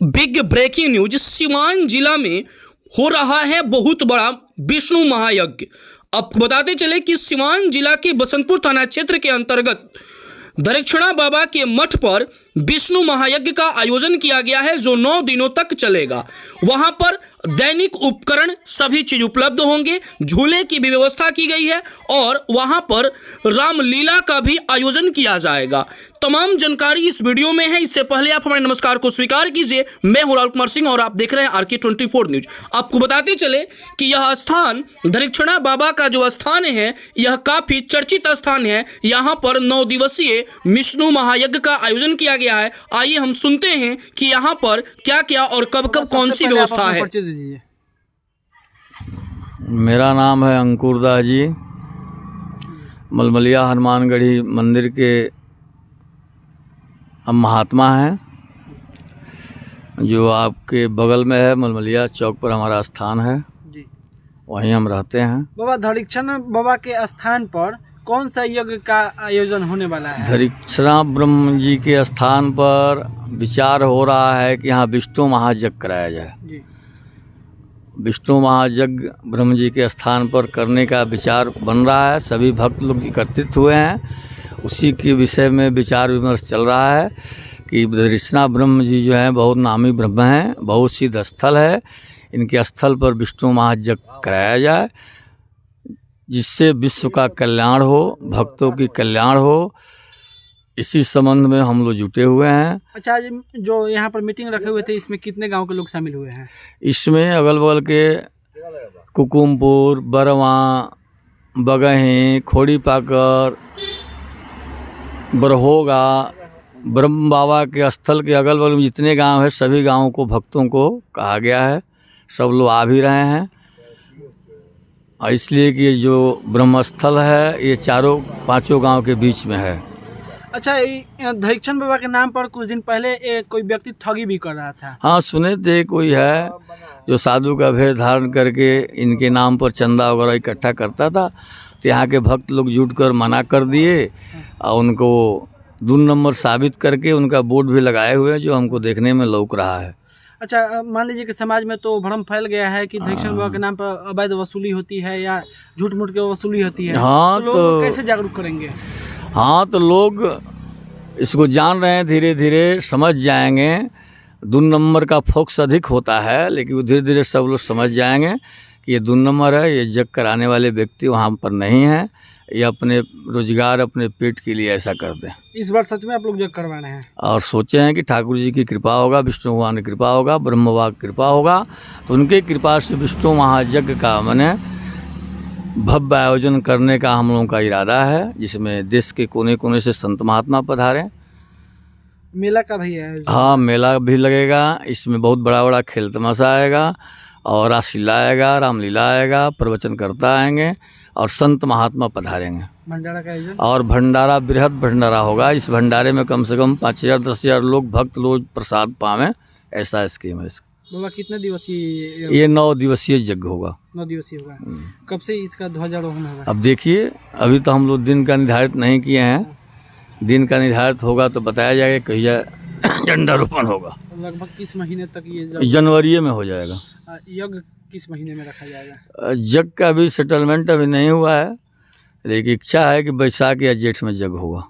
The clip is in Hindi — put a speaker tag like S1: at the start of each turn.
S1: Big breaking news. सिवान जिला में हो रहा है बहुत बड़ा विष्णु महायज्ञ। अब बताते चले कि सिवान जिला के बसंतपुर थाना क्षेत्र के अंतर्गत दरिक्षणा बाबा के मठ पर विष्णु महायज्ञ का आयोजन किया गया है, जो 9 दिनों तक चलेगा। वहां पर दैनिक उपकरण सभी चीज उपलब्ध होंगे, झूले की भी व्यवस्था की गई है और वहां पर रामलीला का भी आयोजन किया जाएगा। तमाम जानकारी इस वीडियो में है। इससे पहले आप हमारे नमस्कार को स्वीकार कीजिए। मैं हूं राहुल कुमार सिंह और आप देख रहे हैं RK24 न्यूज। आपको बताते चले कि यह स्थान दरिक्षणा बाबा का जो स्थान है, यह काफी चर्चित स्थान है। यहाँ पर 9 दिवसीय विष्णु महायज्ञ का आयोजन किया गया है। आइए हम सुनते हैं कि यहाँ पर क्या क्या और कब कब कौन सी व्यवस्था है।
S2: मेरा नाम है अंकुर दास जी। मलमलिया हनुमानगढ़ी मंदिर के हम महात्मा हैं, जो आपके बगल में है। मलमलिया चौक पर हमारा स्थान है जी, वहीं हम रहते हैं।
S3: बाबा दरिक्षणा बाबा के स्थान पर कौन सा यज्ञ का आयोजन होने वाला है?
S2: दरिक्षणा ब्रह्म जी के स्थान पर विचार हो रहा है कि यहाँ विष्णु महायज्ञ कराया जाए जी। विष्णु महायज्ञ ब्रह्म जी के स्थान पर करने का विचार बन रहा है। सभी भक्त लोग एकत्रित हुए हैं, उसी के विषय में विचार विमर्श चल रहा है कि दरिक्षणा ब्रह्म जी जो हैं बहुत नामी ब्रह्म हैं, बहुत सिद्ध स्थल है। इनके स्थल पर विष्णु महायज्ञ कराया जाए, जिससे विश्व का कल्याण हो, भक्तों की कल्याण हो। इसी संबंध में हम लोग जुटे हुए हैं। अच्छा,
S3: जो यहाँ पर मीटिंग रखे हुए थे, इसमें कितने गांव के लोग शामिल हुए हैं?
S2: इसमें अगल बगल के कुकुमपुर, बरवा, बगही, खोड़ी पाकर, बरहोगा, ब्रह्म बाबा के स्थल के अगल बगल में जितने गांव है, सभी गांवों को भक्तों को कहा गया है। सब लोग आ भी रहे हैं, इसलिए कि जो ब्रह्मस्थल है ये 4-5 गांव के बीच में है।
S3: अच्छा, दरिक्षण बाबा के नाम पर कुछ दिन पहले कोई व्यक्ति ठगी भी कर रहा था।
S2: हाँ, सुने थे कोई है जो साधु का भेष धारण करके इनके नाम पर चंदा वगैरह इकट्ठा करता था। तो यहाँ के भक्त लोग जुट कर मना कर दिए और उनको 2 नंबर साबित करके उनका बोर्ड भी लगाए हुए हैं, जो हमको देखने में लौक रहा है।
S3: अच्छा, मान लीजिए कि समाज में तो भ्रम फैल गया है कि दरिक्षण बाबा के नाम पर अवैध वसूली होती है या झूठ मूठ के वसूली होती है।
S2: हाँ,
S3: तो लोग कैसे जागरूक करेंगे?
S2: हाँ, तो लोग इसको जान रहे हैं, धीरे धीरे समझ जाएंगे। 2 नंबर का फोकस अधिक होता है, लेकिन धीरे धीरे सब लोग समझ जाएंगे कि ये 2 नंबर है। ये यज्ञ कराने वाले व्यक्ति वहाँ पर नहीं है, ये अपने रोजगार, अपने पेट के लिए ऐसा करते हैं।
S3: इस बार सच में आप लोग यज्ञ करवा रहे हैं
S2: और सोचे हैं कि ठाकुर जी की कृपा होगा, विष्णु भगवान की कृपा होगा, ब्रह्म बाबा की कृपा होगा, तो उनकी कृपा से विष्णु महायज्ञ का मैंने भव्य आयोजन करने का हम लोगों का इरादा है, जिसमें देश के कोने कोने से संत महात्मा पधारे।
S3: मेला का भी है?
S2: हाँ, मेला भी लगेगा। इसमें बहुत बड़ा बड़ा खेल तमाशा आएगा और रासलीला आएगा, रामलीला आएगा, प्रवचन करता आएंगे और संत महात्मा पधारेंगे।
S3: भंडारा का आयोजन
S2: और भंडारा, बृहद भंडारा होगा। इस भंडारे में कम से कम 5,000-10,000 लोग, भक्त लोग प्रसाद पावें, ऐसा स्कीम है इसका।
S3: बाबा कितने दिवसीय?
S2: ये 9 दिवसीय यज्ञ होगा।
S3: 9 दिवसीय होगा। कब से इसका ध्वजारोहण होगा?
S2: अब देखिए, अभी तो हम लोग दिन का निर्धारित नहीं किए हैं। दिन का निर्धारित होगा तो बताया जाएगा कहिया झंडारोपण होगा।
S3: लगभग किस महीने तक ये?
S2: जनवरी में हो जाएगा।
S3: यज्ञ किस महीने में रखा जाएगा?
S2: यज्ञ का भी सेटलमेंट अभी नहीं हुआ है, लेकिन इच्छा है कि बैसाख या जेठ में यज्ञ होगा।